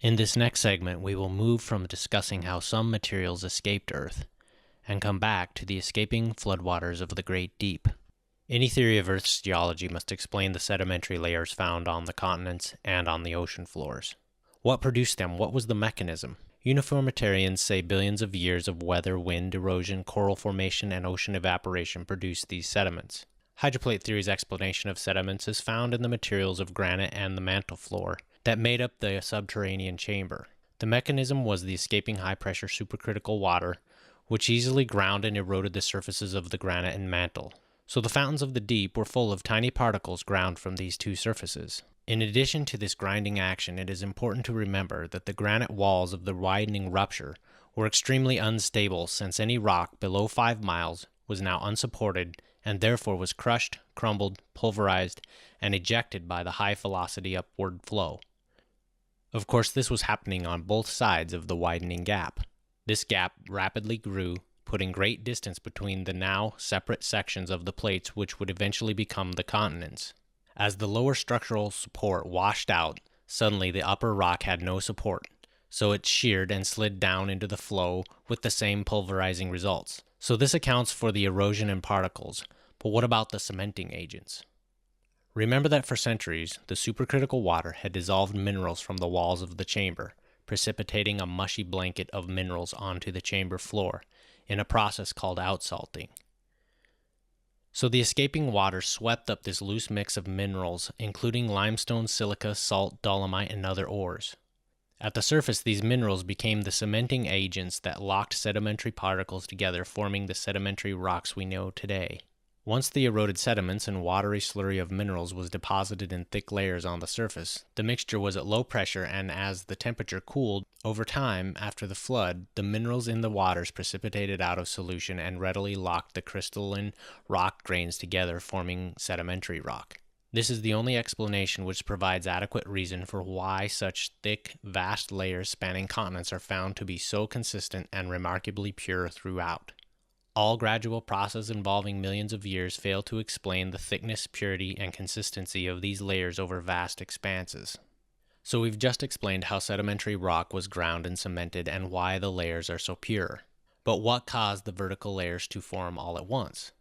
In this next segment, we will move from discussing how some materials escaped Earth and come back to the escaping floodwaters of the Great Deep. Any theory of Earth's geology must explain the sedimentary layers found on the continents and on the ocean floors. What produced them? What was the mechanism? Uniformitarians say billions of years of weather, wind, erosion, coral formation, and ocean evaporation produced these sediments. Hydroplate theory's explanation of sediments is found in the materials of granite and the mantle floor that made up the subterranean chamber. The mechanism was the escaping high-pressure supercritical water, which easily ground and eroded the surfaces of the granite and mantle. So the fountains of the deep were full of tiny particles ground from these two surfaces. In addition to this grinding action, it is important to remember that the granite walls of the widening rupture were extremely unstable, since any rock below 5 miles was now unsupported and therefore was crushed, crumbled, pulverized, and ejected by the high-velocity upward flow. Of course, this was happening on both sides of the widening gap. This gap rapidly grew, putting great distance between the now separate sections of the plates which would eventually become the continents. As the lower structural support washed out, suddenly the upper rock had no support, so it sheared and slid down into the flow with the same pulverizing results. So this accounts for the erosion and particles, but what about the cementing agents? Remember that for centuries, the supercritical water had dissolved minerals from the walls of the chamber, precipitating a mushy blanket of minerals onto the chamber floor in a process called outsalting. So the escaping water swept up this loose mix of minerals, including limestone, silica, salt, dolomite, and other ores. At the surface, these minerals became the cementing agents that locked sedimentary particles together, forming the sedimentary rocks we know today. Once the eroded sediments and watery slurry of minerals was deposited in thick layers on the surface, the mixture was at low pressure, and as the temperature cooled, over time, after the flood, the minerals in the waters precipitated out of solution and readily locked the crystalline rock grains together, forming sedimentary rock. This is the only explanation which provides adequate reason for why such thick, vast layers spanning continents are found to be so consistent and remarkably pure throughout. All gradual processes involving millions of years fail to explain the thickness, purity, and consistency of these layers over vast expanses. So we've just explained how sedimentary rock was ground and cemented and why the layers are so pure. But what caused the vertical layers to form all at once?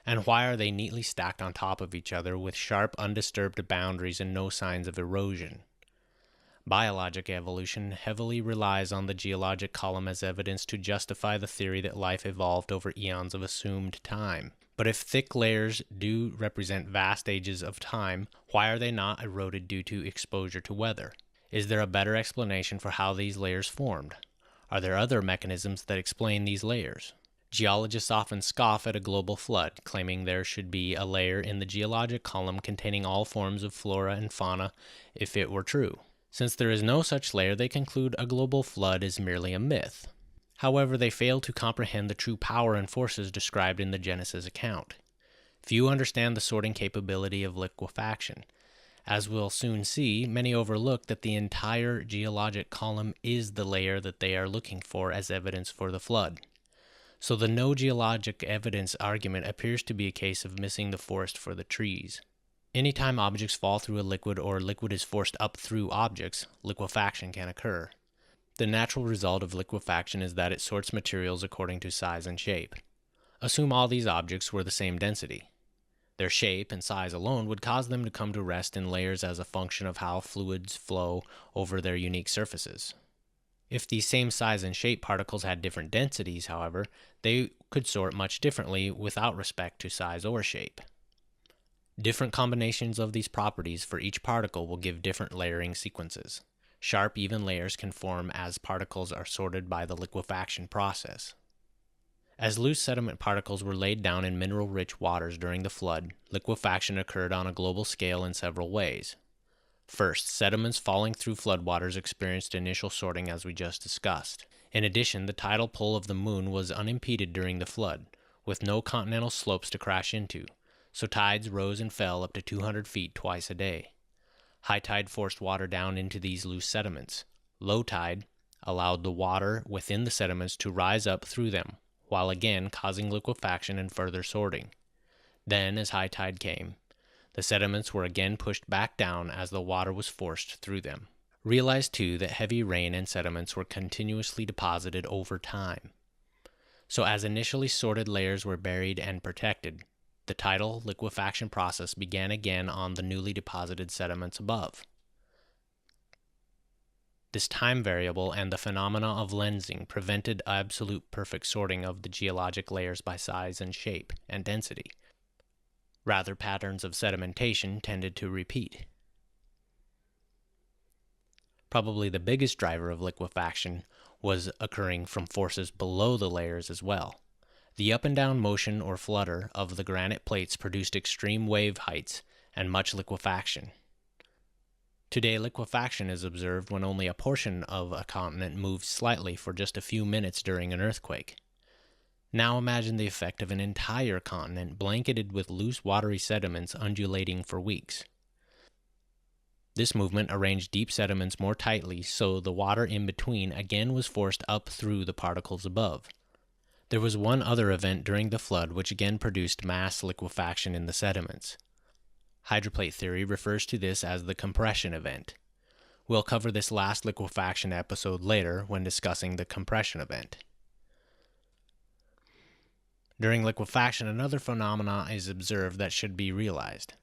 And why are they neatly stacked on top of each other with sharp, undisturbed boundaries and no signs of erosion? Biologic evolution heavily relies on the geologic column as evidence to justify the theory that life evolved over eons of assumed time. But if thick layers do represent vast ages of time, why are they not eroded due to exposure to weather? Is there a better explanation for how these layers formed? Are there other mechanisms that explain these layers? Geologists often scoff at a global flood, claiming there should be a layer in the geologic column containing all forms of flora and fauna if it were true. Since there is no such layer, they conclude a global flood is merely a myth. However, they fail to comprehend the true power and forces described in the Genesis account. Few understand the sorting capability of liquefaction. As we'll soon see, many overlook that the entire geologic column is the layer that they are looking for as evidence for the flood. So the no geologic evidence argument appears to be a case of missing the forest for the trees. Anytime objects fall through a liquid or liquid is forced up through objects, liquefaction can occur. The natural result of liquefaction is that it sorts materials according to size and shape. Assume all these objects were the same density. Their shape and size alone would cause them to come to rest in layers as a function of how fluids flow over their unique surfaces. If these same size and shape particles had different densities, however, they could sort much differently without respect to size or shape. Different combinations of these properties for each particle will give different layering sequences. Sharp, even layers can form as particles are sorted by the liquefaction process. As loose sediment particles were laid down in mineral-rich waters during the flood, liquefaction occurred on a global scale in several ways. First, sediments falling through floodwaters experienced initial sorting as we just discussed. In addition, the tidal pull of the moon was unimpeded during the flood, with no continental slopes to crash into, so tides rose and fell up to 200 feet twice a day. High tide forced water down into these loose sediments. Low tide allowed the water within the sediments to rise up through them, while again causing liquefaction and further sorting. Then, as high tide came, the sediments were again pushed back down as the water was forced through them. Realize too that heavy rain and sediments were continuously deposited over time. So as initially sorted layers were buried and protected, the tidal liquefaction process began again on the newly deposited sediments above. This time variable and the phenomena of lensing prevented absolute perfect sorting of the geologic layers by size and shape and density. Rather, patterns of sedimentation tended to repeat. Probably the biggest driver of liquefaction was occurring from forces below the layers as well. The up and down motion or flutter of the granite plates produced extreme wave heights and much liquefaction. Today, liquefaction is observed when only a portion of a continent moves slightly for just a few minutes during an earthquake. Now imagine the effect of an entire continent blanketed with loose watery sediments undulating for weeks. This movement arranged deep sediments more tightly, so the water in between again was forced up through the particles above. There was one other event during the flood which again produced mass liquefaction in the sediments. Hydroplate theory refers to this as the compression event. We'll cover this last liquefaction episode later when discussing the compression event. During liquefaction, another phenomenon is observed that should be realized.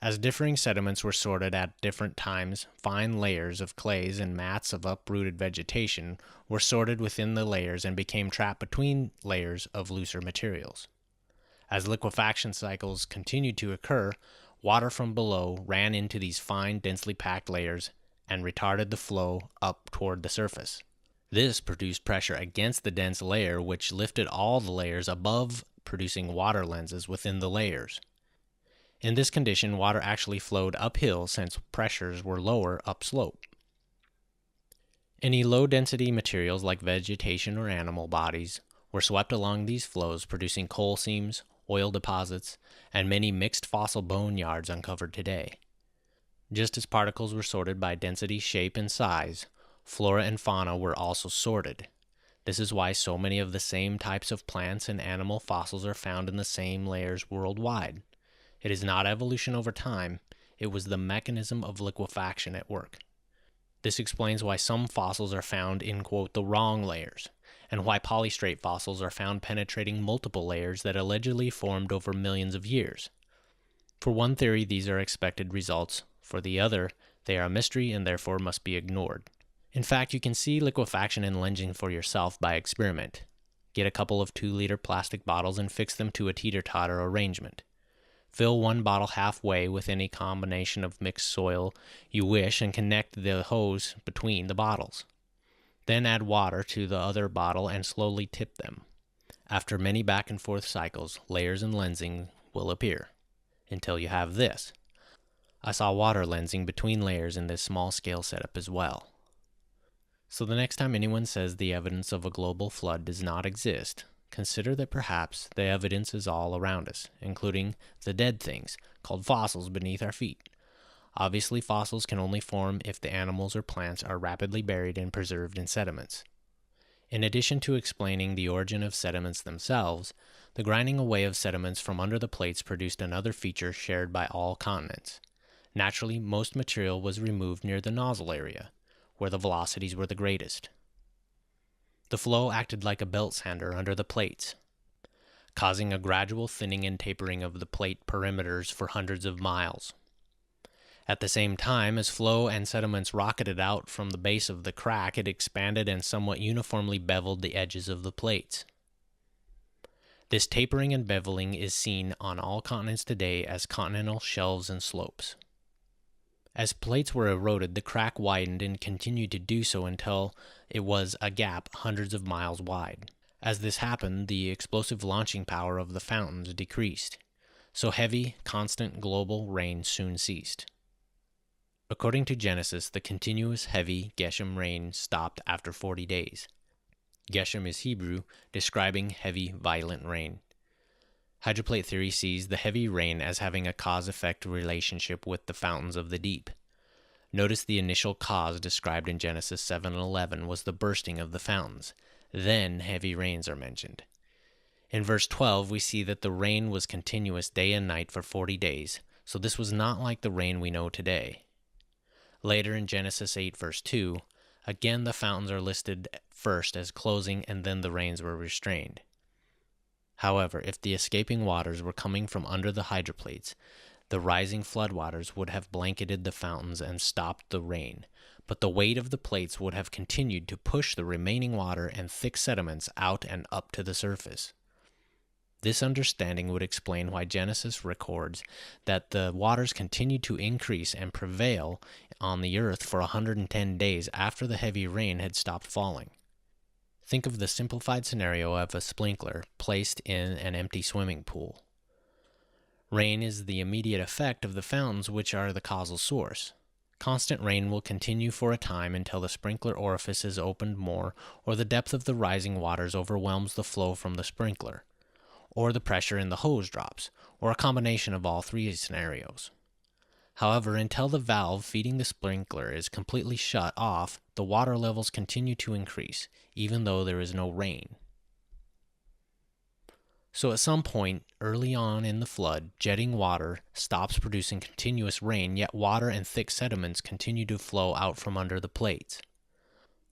As differing sediments were sorted at different times, fine layers of clays and mats of uprooted vegetation were sorted within the layers and became trapped between layers of looser materials. As liquefaction cycles continued to occur, water from below ran into these fine, densely packed layers and retarded the flow up toward the surface. This produced pressure against the dense layer, which lifted all the layers above, producing water lenses within the layers. In this condition, water actually flowed uphill since pressures were lower upslope. Any low-density materials like vegetation or animal bodies were swept along these flows, producing coal seams, oil deposits, and many mixed fossil boneyards uncovered today. Just as particles were sorted by density, shape, and size, flora and fauna were also sorted. This is why so many of the same types of plants and animal fossils are found in the same layers worldwide. It is not evolution over time, it was the mechanism of liquefaction at work. This explains why some fossils are found in, quote, the wrong layers, and why polystrate fossils are found penetrating multiple layers that allegedly formed over millions of years. For one theory, these are expected results. For the other, they are a mystery and therefore must be ignored. In fact, you can see liquefaction and lensing for yourself by experiment. Get a couple of 2-liter plastic bottles and fix them to a teeter-totter arrangement. Fill one bottle halfway with any combination of mixed soil you wish and connect the hose between the bottles. Then add water to the other bottle and slowly tip them. After many back and forth cycles, layers and lensing will appear, until you have this. I saw water lensing between layers in this small-scale setup as well. So the next time anyone says the evidence of a global flood does not exist, consider that perhaps the evidence is all around us, including the dead things, called fossils, beneath our feet. Obviously, fossils can only form if the animals or plants are rapidly buried and preserved in sediments. In addition to explaining the origin of sediments themselves, the grinding away of sediments from under the plates produced another feature shared by all continents. Naturally, most material was removed near the nozzle area, where the velocities were the greatest. The flow acted like a belt sander under the plates, causing a gradual thinning and tapering of the plate perimeters for hundreds of miles. At the same time, as flow and sediments rocketed out from the base of the crack, it expanded and somewhat uniformly beveled the edges of the plates. This tapering and beveling is seen on all continents today as continental shelves and slopes. As plates were eroded, the crack widened and continued to do so until it was a gap hundreds of miles wide. As this happened, the explosive launching power of the fountains decreased, so heavy, constant global rain soon ceased. According to Genesis, the continuous heavy Geshem rain stopped after 40 days. Geshem is Hebrew, describing heavy, violent rain. Hydroplate theory sees the heavy rain as having a cause-effect relationship with the fountains of the deep. Notice the initial cause described in Genesis 7:11 was the bursting of the fountains. Then heavy rains are mentioned. In verse 12, we see that the rain was continuous day and night for 40 days, so this was not like the rain we know today. Later in Genesis 8 verse 2, again the fountains are listed first as closing and then the rains were restrained. However, if the escaping waters were coming from under the hydroplates, the rising floodwaters would have blanketed the fountains and stopped the rain, but the weight of the plates would have continued to push the remaining water and thick sediments out and up to the surface. This understanding would explain why Genesis records that the waters continued to increase and prevail on the earth for 110 days after the heavy rain had stopped falling. Think of the simplified scenario of a sprinkler placed in an empty swimming pool. Rain is the immediate effect of the fountains, which are the causal source. Constant rain will continue for a time until the sprinkler orifice is opened more, or the depth of the rising waters overwhelms the flow from the sprinkler, or the pressure in the hose drops, or a combination of all three scenarios. However, until the valve feeding the sprinkler is completely shut off, the water levels continue to increase, even though there is no rain. So at some point early on in the flood, jetting water stops producing continuous rain, yet water and thick sediments continue to flow out from under the plates.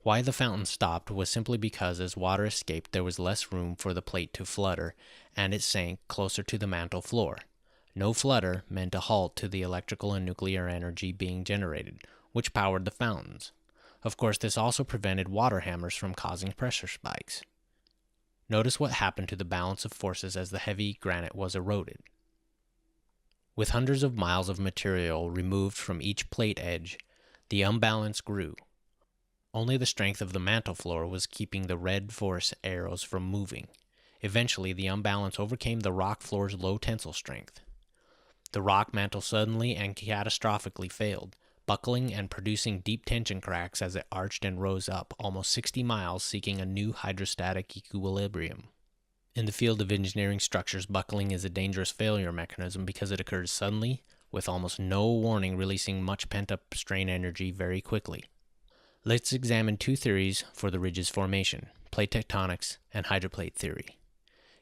Why the fountain stopped was simply because as water escaped, there was less room for the plate to flutter, and it sank closer to the mantle floor. No flutter meant a halt to the electrical and nuclear energy being generated, which powered the fountains. Of course, this also prevented water hammers from causing pressure spikes. Notice what happened to the balance of forces as the heavy granite was eroded. With hundreds of miles of material removed from each plate edge, the imbalance grew. Only the strength of the mantle floor was keeping the red force arrows from moving. Eventually, the imbalance overcame the rock floor's low tensile strength. The rock mantle suddenly and catastrophically failed, buckling and producing deep tension cracks as it arched and rose up almost 60 miles, seeking a new hydrostatic equilibrium. In the field of engineering structures, buckling is a dangerous failure mechanism because it occurs suddenly, with almost no warning, releasing much pent-up strain energy very quickly. Let's examine two theories for the ridge's formation: plate tectonics and hydroplate theory.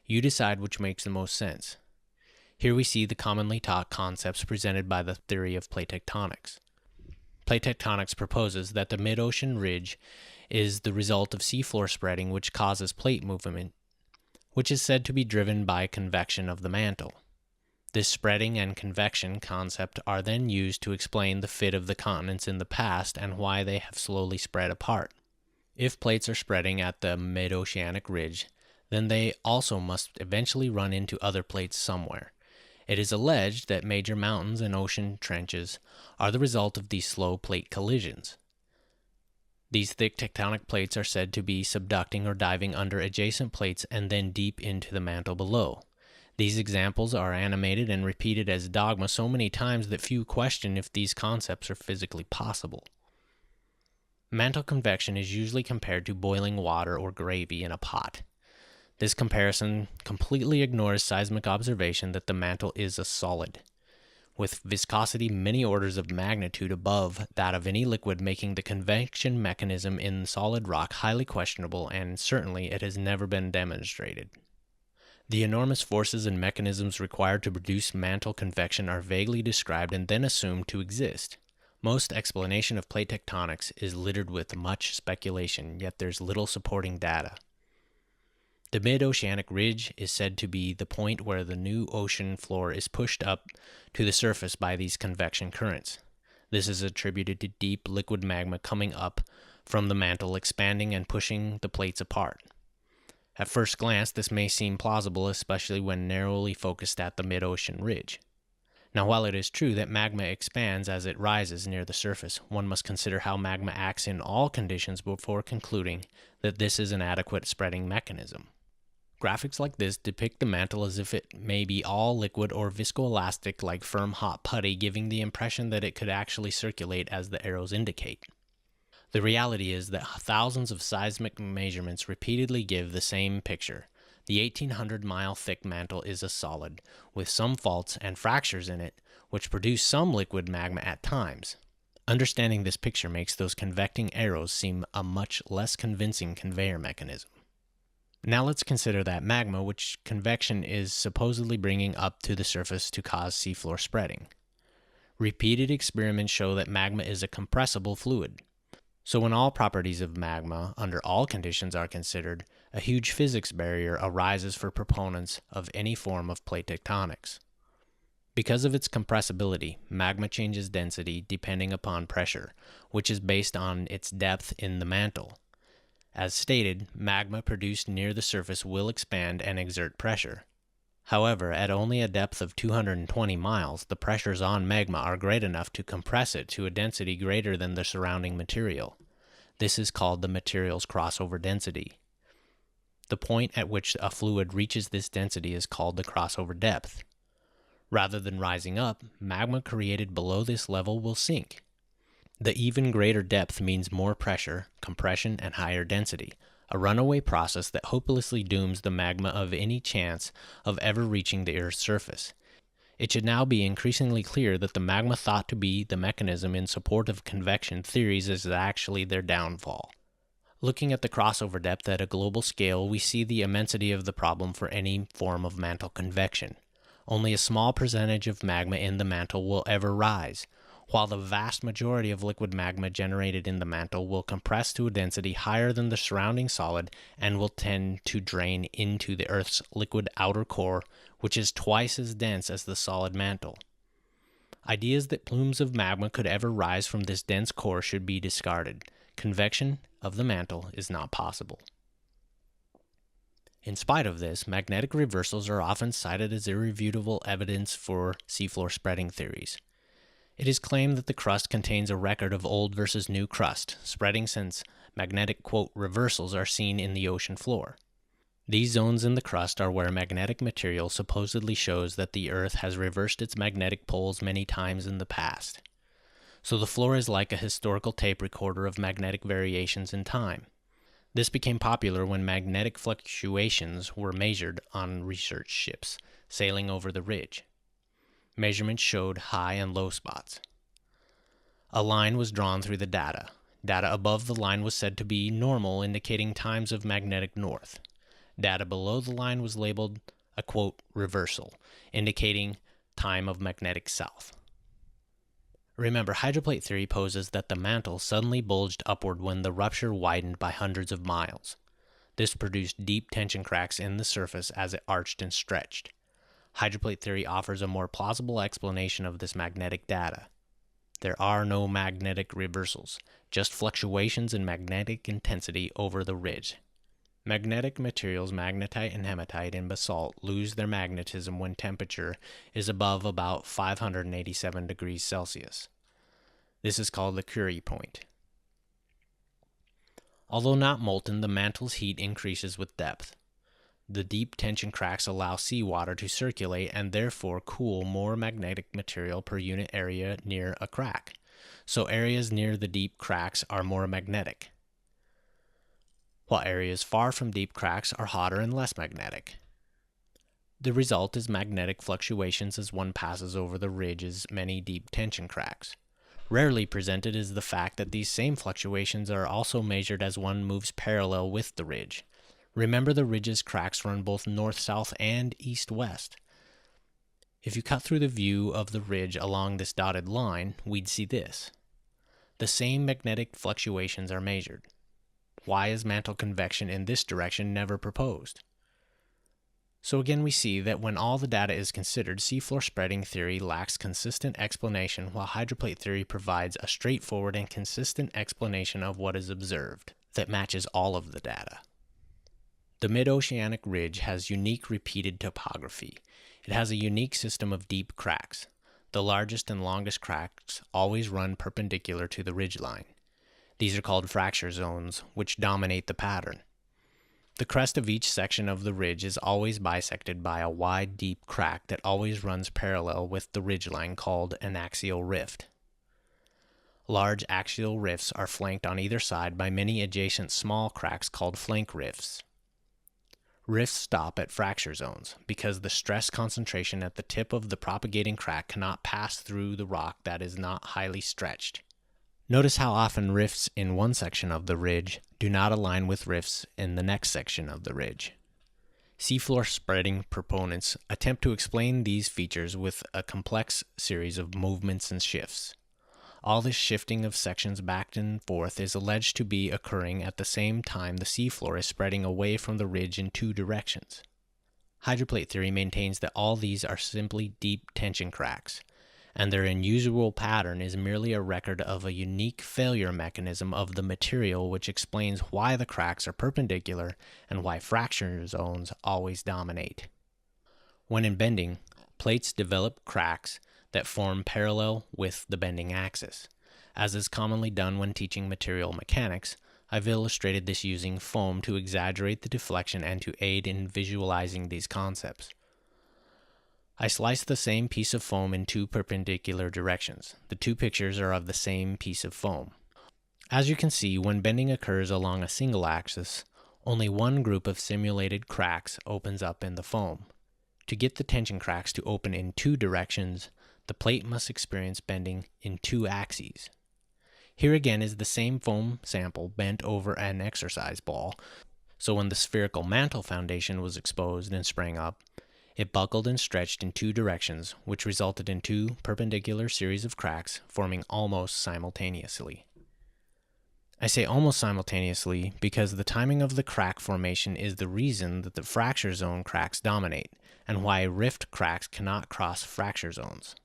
You decide which makes the most sense. Here we see the commonly taught concepts presented by the theory of plate tectonics. Plate tectonics proposes that the mid-ocean ridge is the result of seafloor spreading, which causes plate movement, which is said to be driven by convection of the mantle. This spreading and convection concept are then used to explain the fit of the continents in the past and why they have slowly spread apart. If plates are spreading at the mid-oceanic ridge, then they also must eventually run into other plates somewhere. It is alleged that major mountains and ocean trenches are the result of these slow plate collisions. These thick tectonic plates are said to be subducting or diving under adjacent plates and then deep into the mantle below. These examples are animated and repeated as dogma so many times that few question if these concepts are physically possible. Mantle convection is usually compared to boiling water or gravy in a pot. This comparison completely ignores seismic observation that the mantle is a solid, with viscosity many orders of magnitude above that of any liquid, making the convection mechanism in solid rock highly questionable, and certainly it has never been demonstrated. The enormous forces and mechanisms required to produce mantle convection are vaguely described and then assumed to exist. Most explanation of plate tectonics is littered with much speculation, yet there's little supporting data. The mid-oceanic ridge is said to be the point where the new ocean floor is pushed up to the surface by these convection currents. This is attributed to deep liquid magma coming up from the mantle, expanding and pushing the plates apart. At first glance, this may seem plausible, especially when narrowly focused at the mid-ocean ridge. Now, while it is true that magma expands as it rises near the surface, one must consider how magma acts in all conditions before concluding that this is an adequate spreading mechanism. Graphics like this depict the mantle as if it may be all liquid or viscoelastic like firm hot putty, giving the impression that it could actually circulate as the arrows indicate. The reality is that thousands of seismic measurements repeatedly give the same picture. The 1,800-mile thick mantle is a solid, with some faults and fractures in it, which produce some liquid magma at times. Understanding this picture makes those convecting arrows seem a much less convincing conveyor mechanism. Now let's consider that magma, which convection is supposedly bringing up to the surface to cause seafloor spreading. Repeated experiments show that magma is a compressible fluid. So when all properties of magma, under all conditions, are considered, a huge physics barrier arises for proponents of any form of plate tectonics. Because of its compressibility, magma changes density depending upon pressure, which is based on its depth in the mantle. As stated, magma produced near the surface will expand and exert pressure. However, at only a depth of 220 miles, the pressures on magma are great enough to compress it to a density greater than the surrounding material. This is called the material's crossover density. The point at which a fluid reaches this density is called the crossover depth. Rather than rising up, magma created below this level will sink. The even greater depth means more pressure, compression, and higher density, a runaway process that hopelessly dooms the magma of any chance of ever reaching the Earth's surface. It should now be increasingly clear that the magma thought to be the mechanism in support of convection theories is actually their downfall. Looking at the crossover depth at a global scale, we see the immensity of the problem for any form of mantle convection. Only a small percentage of magma in the mantle will ever rise, while the vast majority of liquid magma generated in the mantle will compress to a density higher than the surrounding solid and will tend to drain into the Earth's liquid outer core, which is twice as dense as the solid mantle. Ideas that plumes of magma could ever rise from this dense core should be discarded. Convection of the mantle is not possible. In spite of this, magnetic reversals are often cited as irrefutable evidence for seafloor spreading theories. It is claimed that the crust contains a record of old versus new crust, spreading since magnetic, quote, reversals are seen in the ocean floor. These zones in the crust are where magnetic material supposedly shows that the Earth has reversed its magnetic poles many times in the past. So the floor is like a historical tape recorder of magnetic variations in time. This became popular when magnetic fluctuations were measured on research ships sailing over the ridge. Measurements showed high and low spots. A line was drawn through the data. Data above the line was said to be normal, indicating times of magnetic north. Data below the line was labeled a, quote, reversal, indicating time of magnetic south. Remember, hydroplate theory poses that the mantle suddenly bulged upward when the rupture widened by hundreds of miles. This produced deep tension cracks in the surface as it arched and stretched. Hydroplate theory offers a more plausible explanation of this magnetic data. There are no magnetic reversals, just fluctuations in magnetic intensity over the ridge. Magnetic materials, magnetite and hematite and basalt, lose their magnetism when temperature is above about 587 degrees Celsius. This is called the Curie point. Although not molten, the mantle's heat increases with depth. The deep tension cracks allow seawater to circulate and therefore cool more magnetic material per unit area near a crack. So areas near the deep cracks are more magnetic, while areas far from deep cracks are hotter and less magnetic. The result is magnetic fluctuations as one passes over the ridge's many deep tension cracks. Rarely presented is the fact that these same fluctuations are also measured as one moves parallel with the ridge. Remember, the ridge's cracks run both north-south and east-west. If you cut through the view of the ridge along this dotted line, we'd see this. The same magnetic fluctuations are measured. Why is mantle convection in this direction never proposed? So again, we see that when all the data is considered, seafloor spreading theory lacks consistent explanation, while hydroplate theory provides a straightforward and consistent explanation of what is observed that matches all of the data. The mid-oceanic ridge has unique repeated topography. It has a unique system of deep cracks. The largest and longest cracks always run perpendicular to the ridgeline. These are called fracture zones, which dominate the pattern. The crest of each section of the ridge is always bisected by a wide, deep crack that always runs parallel with the ridgeline, called an axial rift. Large axial rifts are flanked on either side by many adjacent small cracks called flank rifts. Rifts stop at fracture zones because the stress concentration at the tip of the propagating crack cannot pass through the rock that is not highly stretched. Notice how often rifts in one section of the ridge do not align with rifts in the next section of the ridge. Seafloor spreading proponents attempt to explain these features with a complex series of movements and shifts. All this shifting of sections back and forth is alleged to be occurring at the same time the seafloor is spreading away from the ridge in two directions. Hydroplate theory maintains that all these are simply deep tension cracks, and their unusual pattern is merely a record of a unique failure mechanism of the material which explains why the cracks are perpendicular and why fracture zones always dominate. When in bending, plates develop cracks that form parallel with the bending axis. As is commonly done when teaching material mechanics, I've illustrated this using foam to exaggerate the deflection and to aid in visualizing these concepts. I sliced the same piece of foam in two perpendicular directions. The two pictures are of the same piece of foam. As you can see, when bending occurs along a single axis, only one group of simulated cracks opens up in the foam. To get the tension cracks to open in two directions, the plate must experience bending in two axes. Here again is the same foam sample bent over an exercise ball, so when the spherical mantle foundation was exposed and sprang up, it buckled and stretched in two directions, which resulted in two perpendicular series of cracks forming almost simultaneously. I say almost simultaneously because the timing of the crack formation is the reason that the fracture zone cracks dominate, and why rift cracks cannot cross fracture zones.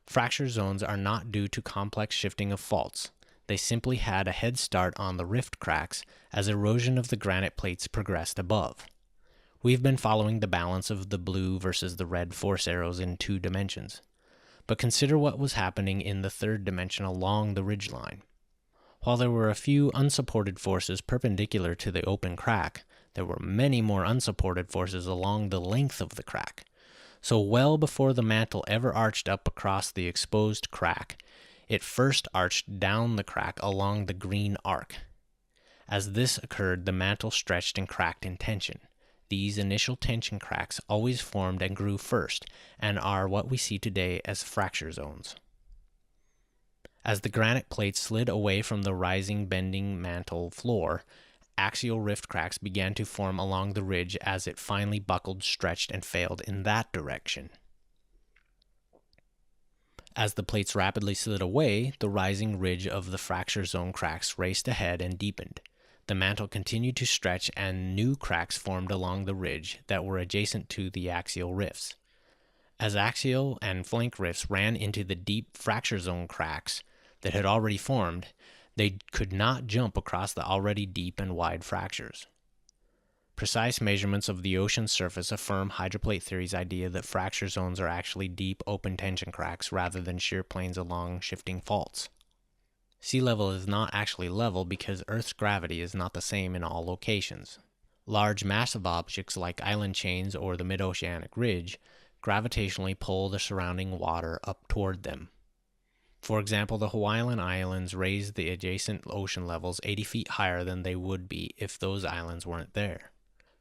Fracture zones are not due to complex shifting of faults. They simply had a head start on the rift cracks as erosion of the granite plates progressed above. We've been following the balance of the blue versus the red force arrows in 2 dimensions. But consider what was happening in the 3rd dimension along the ridgeline. While there were a few unsupported forces perpendicular to the open crack, there were many more unsupported forces along the length of the crack. So well before the mantle ever arched up across the exposed crack, it first arched down the crack along the green arc. As this occurred, the mantle stretched and cracked in tension. These initial tension cracks always formed and grew first, and are what we see today as fracture zones. As the granite plates slid away from the rising bending mantle floor, axial rift cracks began to form along the ridge as it finally buckled, stretched, and failed in that direction. As the plates rapidly slid away, the rising ridge of the fracture zone cracks raced ahead and deepened. The mantle continued to stretch and new cracks formed along the ridge that were adjacent to the axial rifts. As axial and flank rifts ran into the deep fracture zone cracks that had already formed, they could not jump across the already deep and wide fractures. Precise measurements of the ocean's surface affirm hydroplate theory's idea that fracture zones are actually deep open tension cracks rather than shear planes along shifting faults. Sea level is not actually level because Earth's gravity is not the same in all locations. Large massive objects like island chains or the mid-oceanic ridge gravitationally pull the surrounding water up toward them. For example, the Hawaiian Islands raise the adjacent ocean levels 80 feet higher than they would be if those islands weren't there.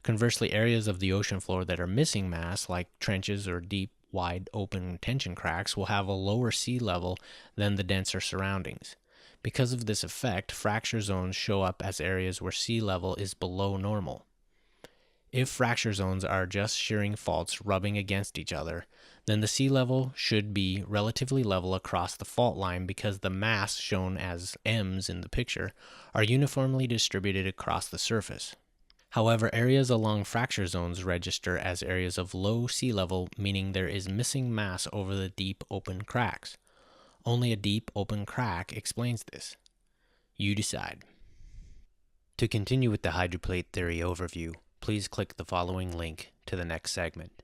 Conversely, areas of the ocean floor that are missing mass, like trenches or deep, wide open tension cracks, will have a lower sea level than the denser surroundings. Because of this effect, fracture zones show up as areas where sea level is below normal. If fracture zones are just shearing faults rubbing against each other, then the sea level should be relatively level across the fault line because the mass, shown as M's in the picture, are uniformly distributed across the surface. However, areas along fracture zones register as areas of low sea level, meaning there is missing mass over the deep open cracks. Only a deep open crack explains this. You decide. To continue with the hydroplate theory overview, please click the following link to the next segment.